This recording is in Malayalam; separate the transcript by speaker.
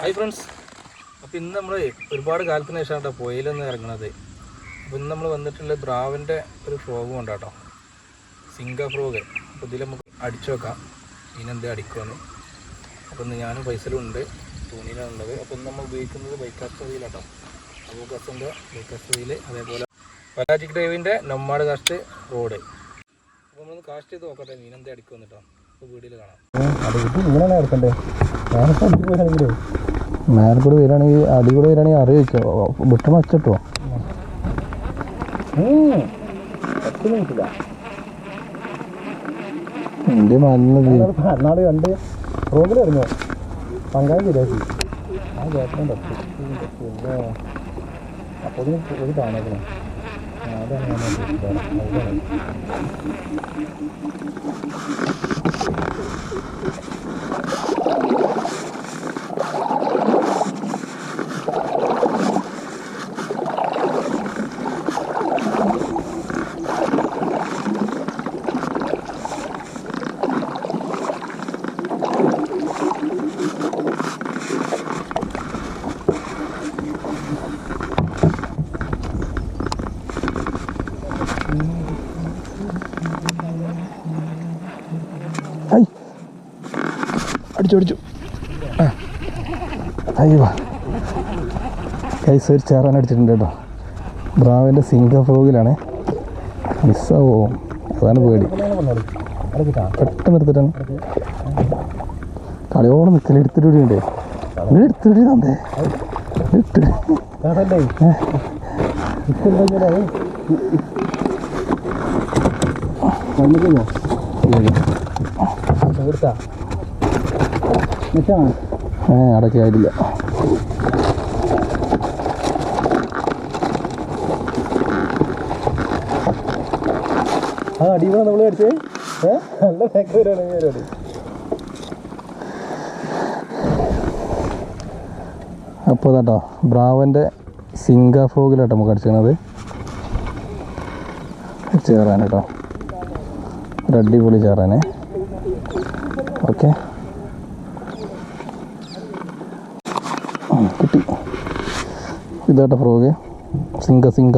Speaker 1: ഹായ് ഫ്രണ്ട്സ്, അപ്പോൾ ഇന്ന് നമ്മൾ ഒരുപാട് കാലത്തിന് ശേഷം കേട്ടോ പുഴയിലൊന്ന് ഇറങ്ങണത്. അപ്പോൾ ഇന്ന് നമ്മൾ വന്നിട്ടുള്ള ബ്രാവിൻ്റെ ഒരു ഫ്രോഗ് കൊണ്ടാട്ടോ, സിംഗ ഫ്രോഗ്. അപ്പോൾ ഇതിൽ നമുക്ക് അടിച്ചു വെക്കാം മീനെന്ത് അടിക്കുമെന്ന്. അപ്പോൾ ഇന്ന് ഞാനും പൈസലുണ്ട്, തുണിയിലാണുള്ളത്. അപ്പോൾ ഇന്ന് നമ്മൾ ഉപയോഗിക്കുന്നത് ബൈക്കാസ്റ്റ് വീലാട്ടോ, അബൂക്കസിൻ്റെ ബൈക്കാസ്റ്റ് വീല്, അതേപോലെ പലാജിക് ഡ്രൈവിൻ്റെ നമ്മാട് കാസ്റ്റ് റോഡ്. അപ്പോൾ നമ്മളൊന്ന് കാസ്റ്റ് ചെയ്ത് നോക്കട്ടെ മീനെന്ത് അടിക്കുമെന്ന് കേട്ടോ. അപ്പോൾ വീഡിയോയിൽ കാണാം.
Speaker 2: ഇങ്ങനെയാണ് എടുക്കണ്ടേ? മേലെ കൂടെ വരികയാണെങ്കിൽ അടി കൂടെ വരികയാണെങ്കിൽ അറിയിച്ചോ, വിട്ടണ വച്ചിട്ടോ. എൻ്റെ മണ്ണാട് കണ്ട് റോഡിൽ ഇറങ്ങോ പങ്കാളി ശരിയാക്കി ആ ചേട്ടനും തപ്പി അപ്പോൾ ഒരു കാണാക്കണം. അതാണ് അടിച്ചു അയ്യോ കൈസ് ഒരു ചേറാൻ അടിച്ചിട്ടുണ്ട് കേട്ടോ. ബ്രാവിൻ്റെ സിംഗ ഫ്രോഗിലാണ്. മിസ്സാവോ അതാണ് പേടി. പെട്ടെന്ന് എടുത്തിട്ടാണ് കളിയോടെ നിൽക്കൽ. എടുത്തിട്ട് ഉണ്ട് എടുത്തിട്ട് തന്നേ ഇട്ട് അടക്കി ആയിട്ടില്ല. ആ അടിപൊളി നമ്മൾ മേടിച്ചേ നല്ല ഫാക്ടറി പരിപാടി. അപ്പോൾ കേട്ടോ ബ്രാവൻ്റെ സിംഗ ഫ്രോഗിലാട്ടോ നമുക്ക് അടിച്ചിരുന്നത്. ചേറാൻ കേട്ടോ, ഒരു അടിപൊളി ചേറാനെ. ഓക്കെ കിട്ടി. ഇതാട്ടോ ഫ്രോഗ് സിംഗ.